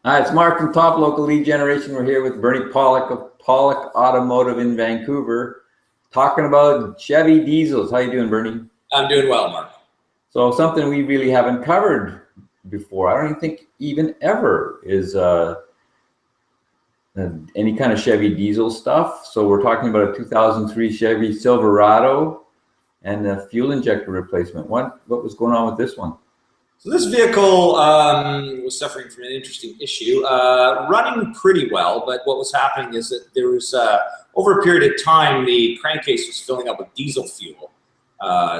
Hi, it's Mark from Top Local Lead Generation. We're here with Bernie Pawlik of Pawlik Automotive in Vancouver, talking about Chevy diesels. How you doing, Bernie? I'm doing well, Mark. So something we really haven't covered before, I don't think even ever, is any kind of Chevy diesel stuff. So we're talking about a 2003 Chevy Silverado and a fuel injector replacement. What was going on with this one? So this vehicle was suffering from an interesting issue, running pretty well, but what was happening is that there was, over a period of time, the crankcase was filling up with diesel fuel.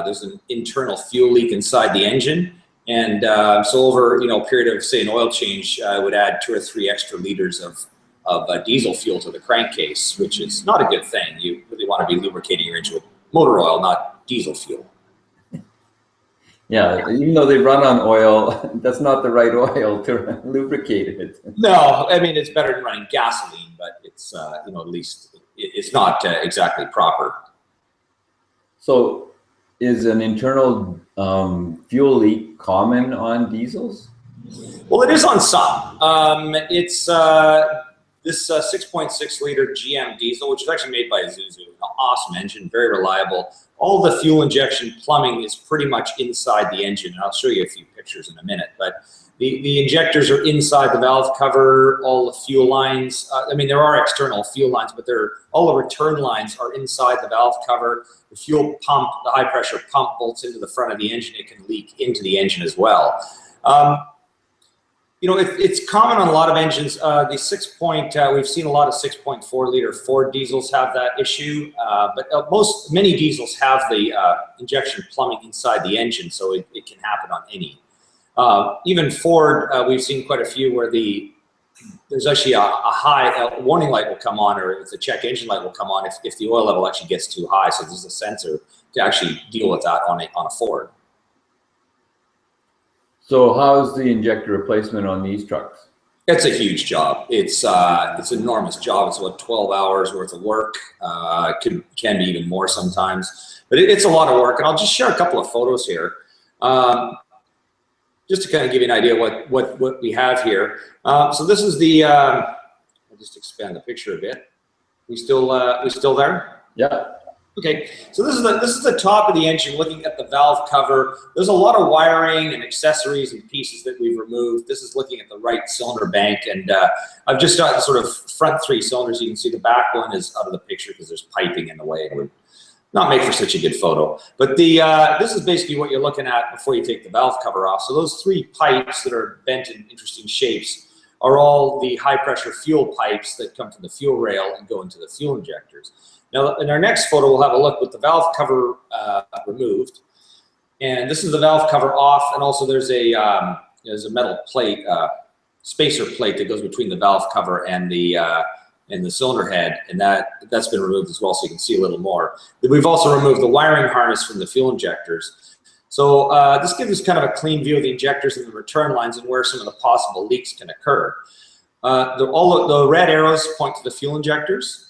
There's an internal fuel leak inside the engine, and so over a period of, say, an oil change, I would add 2 or 3 extra liters of diesel fuel to the crankcase, which is not a good thing. You really want to be lubricating your engine with motor oil, not diesel fuel. Yeah, even though they run on oil, that's not the right oil to lubricate it. No, I mean, it's better than running gasoline, but it's, at least it's not exactly proper. So is an internal fuel leak common on diesels? Well, it is on some. It's this 6.6 liter GM diesel, which is actually made by Isuzu, an awesome engine, very reliable. All the fuel injection plumbing is pretty much inside the engine, and I'll show you a few pictures in a minute. But the injectors are inside the valve cover. All the fuel lines, I mean, there are external fuel lines, but all the return lines are inside the valve cover. The fuel pump, the high pressure pump, bolts into the front of the engine. It can leak into the engine as well. It's common on a lot of engines. We've seen a lot of 6.4 liter Ford diesels have that issue, but many diesels have the injection plumbing inside the engine, so it can happen on any. Even Ford, we've seen quite a few where there's actually a warning light will come on, or the check engine light will come on if the oil level actually gets too high. So there's a sensor to actually deal with that on a Ford. So how's the injector replacement on these trucks? It's a huge job. It's an enormous job. It's about 12 hours worth of work. Can be even more sometimes, but it's a lot of work. And I'll just share a couple of photos here, just to kind of give you an idea what we have here. So this is the. I'll just expand the picture a bit. We still there? Yeah. Okay, so this is the top of the engine, looking at the valve cover. There's a lot of wiring and accessories and pieces that we've removed. This is looking at the right cylinder bank, and I've just got the sort of front 3 cylinders. You can see the back one is out of the picture because there's piping in the way. It would not make for such a good photo. But this is basically what you're looking at before you take the valve cover off. So those 3 pipes that are bent in interesting shapes are all the high pressure fuel pipes that come to the fuel rail and go into the fuel injectors. Now, in our next photo, we'll have a look with the valve cover removed, and this is the valve cover off. And also, there's a metal plate, spacer plate that goes between the valve cover and the cylinder head, and that's been removed as well, so you can see a little more. We've also removed the wiring harness from the fuel injectors. So this gives us kind of a clean view of the injectors and the return lines and where some of the possible leaks can occur. The red arrows point to the fuel injectors.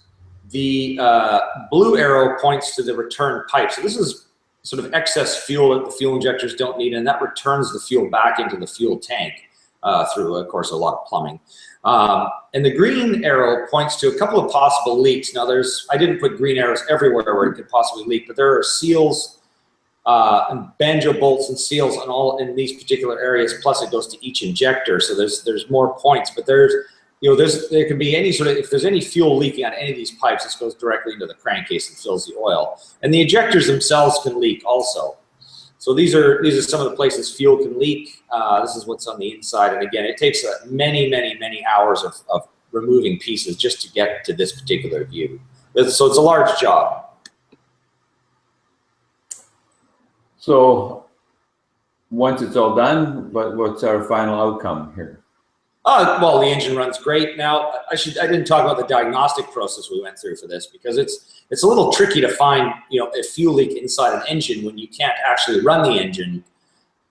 The blue arrow points to the return pipe. So this is sort of excess fuel that the fuel injectors don't need, and that returns the fuel back into the fuel tank through, of course, a lot of plumbing. And the green arrow points to a couple of possible leaks. Now, I didn't put green arrows everywhere where it could possibly leak, but there are seals and banjo bolts and seals in these particular areas. Plus, it goes to each injector, so there's more points. But there can be any sort of, if there's any fuel leaking on any of these pipes, this goes directly into the crankcase and fills the oil. And the injectors themselves can leak also. So these are some of the places fuel can leak. This is what's on the inside. And again, it takes many hours of removing pieces just to get to this particular view. So it's a large job. So once it's all done, what's our final outcome here? Well, the engine runs great. Now, I didn't talk about the diagnostic process we went through for this, because it's a little tricky to find a fuel leak inside an engine when you can't actually run the engine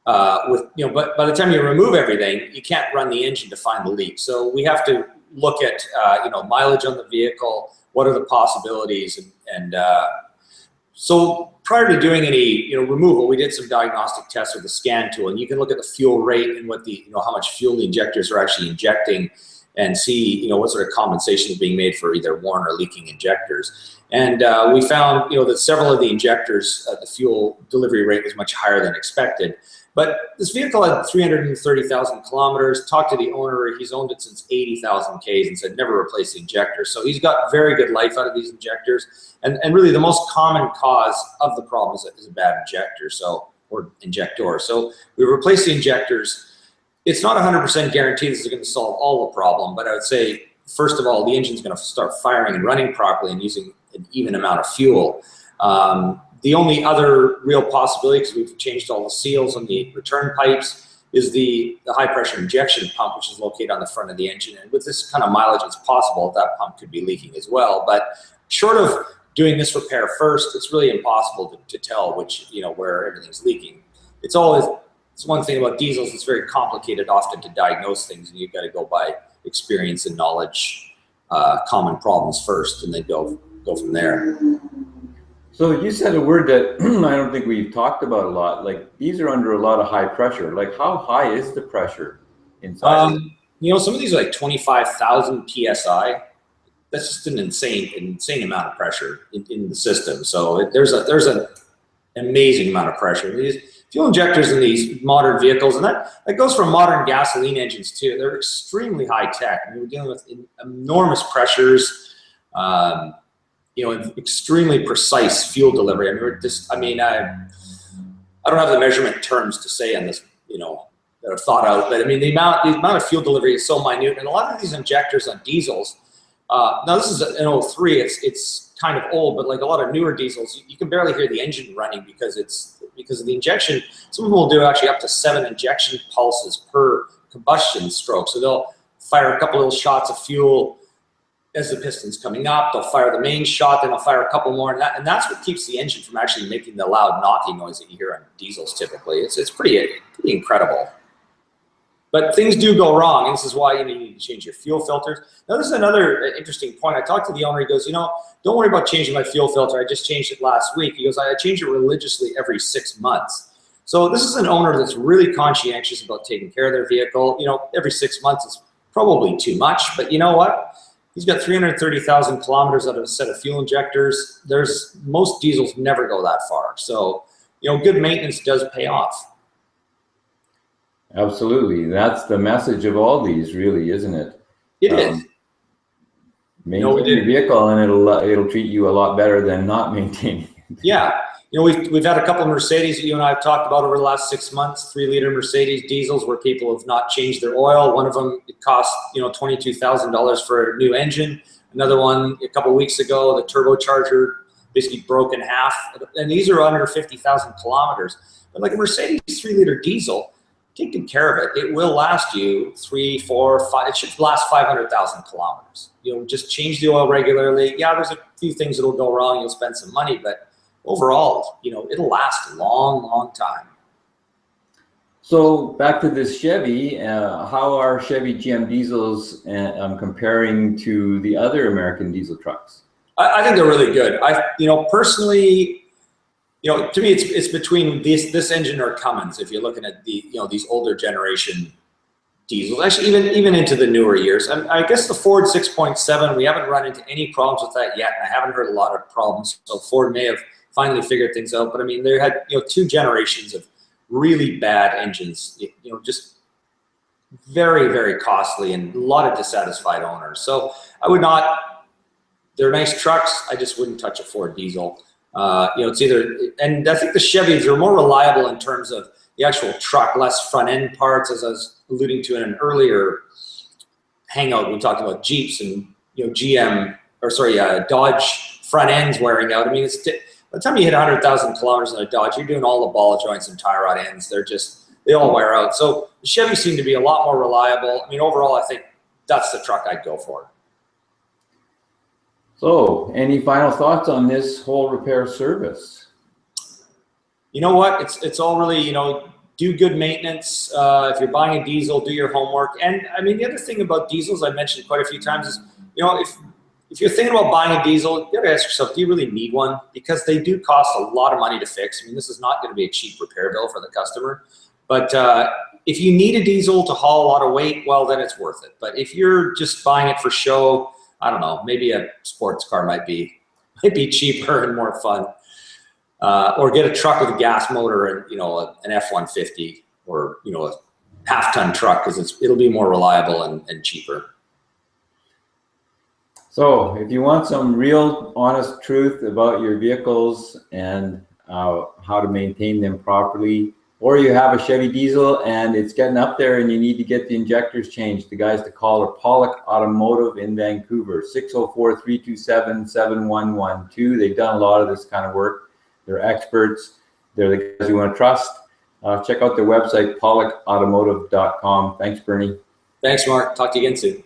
but by the time you remove everything, you can't run the engine to find the leak. So we have to look at mileage on the vehicle, what are the possibilities, and so prior to doing any removal, we did some diagnostic tests with the scan tool, and you can look at the fuel rate and what the how much fuel the injectors are actually injecting, and see what sort of compensation is being made for either worn or leaking injectors. And we found that several of the injectors, the fuel delivery rate was much higher than expected. But this vehicle had 330,000 kilometers. Talked to the owner, he's owned it since 80,000 Ks, and said never replace the injectors. So he's got very good life out of these injectors. And really the most common cause of the problem is a bad injector, or injector. So we replaced the injectors. It's not 100% guaranteed this is going to solve all the problem, but I would say, first of all, the engine's going to start firing and running properly and using an even amount of fuel. The only other real possibility, because we've changed all the seals on the return pipes, is the high pressure injection pump, which is located on the front of the engine. And with this kind of mileage, it's possible that pump could be leaking as well. But short of doing this repair first, it's really impossible to tell where everything's leaking. It's one thing about diesels, it's very complicated often to diagnose things, and you've got to go by experience and knowledge, common problems first, and then go from there. So you said a word that I don't think we've talked about a lot. Like, these are under a lot of high pressure. Like, how high is the pressure inside? Some of these are like 25,000 PSI. That's just an insane amount of pressure in the system. So there's an amazing amount of pressure. These fuel injectors in these modern vehicles, and that goes for modern gasoline engines too. They're extremely high tech. I mean, we're dealing with enormous pressures. Extremely precise fuel delivery. I don't have the measurement terms to say on this, that are thought out, but I mean, the amount of fuel delivery is so minute, and a lot of these injectors on diesels, now this is an 03, it's kind of old, but like a lot of newer diesels, you can barely hear the engine running because of the injection. Some people will do actually up to 7 injection pulses per combustion stroke. So they'll fire a couple little shots of fuel as the piston's coming up, they'll fire the main shot, then they'll fire a couple more, and that's what keeps the engine from actually making the loud knocking noise that you hear on diesels typically. It's pretty incredible. But things do go wrong, and this is why you need to change your fuel filters. Now, this is another interesting point. I talked to the owner, he goes, don't worry about changing my fuel filter. I just changed it last week. He goes, I change it religiously every 6 months. So this is an owner that's really conscientious about taking care of their vehicle. Every 6 months is probably too much, but you know what? He's got 330,000 kilometers out of a set of fuel injectors. Most diesels never go that far. So, good maintenance does pay off. Absolutely. That's the message of all these, really, isn't it? It is. Maintain your vehicle, and it'll treat you a lot better than not maintaining it. Yeah. We've had a couple of Mercedes you and I have talked about over the last 6 months, 3-liter Mercedes diesels where people have not changed their oil. One of them, it cost $22,000 for a new engine. Another one, a couple of weeks ago, the turbocharger basically broke in half. And these are under 50,000 kilometers. But like a Mercedes 3-liter diesel, take good care of it. It will last you 3, 4, 5. It should last 500,000 kilometers. Just change the oil regularly. Yeah, there's a few things that'll go wrong. You'll spend some money, but overall, it'll last a long, long time. So back to this Chevy, how are Chevy GM diesels comparing to the other American diesel trucks? I think they're really good. Personally, to me, it's between this engine or Cummins. If you're looking at these older generation diesels, actually even into the newer years. I guess the Ford 6.7, we haven't run into any problems with that yet, and I haven't heard a lot of problems. So Ford may have finally figured things out, but I mean, they had 2 generations of really bad engines, just very, very costly and a lot of dissatisfied owners. So I would not. They're nice trucks. I just wouldn't touch a Ford diesel. It's either, and I think the Chevys are more reliable in terms of the actual truck, less front end parts, as I was alluding to in an earlier hangout. We talked about Jeeps and Dodge front ends wearing out. I mean, by the time you hit 100,000 kilometers on a Dodge, you're doing all the ball joints and tie rod ends. They all wear out. So the Chevy seem to be a lot more reliable. I mean, overall, I think that's the truck I'd go for. So, any final thoughts on this whole repair service? You know what? It's all really, do good maintenance. If you're buying a diesel, do your homework. And I mean, the other thing about diesels I mentioned quite a few times is, if you're thinking about buying a diesel, you gotta ask yourself, do you really need one? Because they do cost a lot of money to fix. I mean, this is not gonna be a cheap repair bill for the customer. But if you need a diesel to haul a lot of weight, well, then it's worth it. But if you're just buying it for show, I don't know, maybe a sports car might be cheaper and more fun. Or get a truck with a gas motor and, you know, an F-150 or, you know, a half-ton truck, because it'll be more reliable and cheaper. So if you want some real honest truth about your vehicles and how to maintain them properly, or you have a Chevy diesel and it's getting up there and you need to get the injectors changed, the guys to call are Pawlik Automotive in Vancouver, 604-327-7112. They've done a lot of this kind of work. They're experts. They're the guys you want to trust. Check out their website, pawlikautomotive.com. Thanks, Bernie. Thanks, Mark. Talk to you again soon.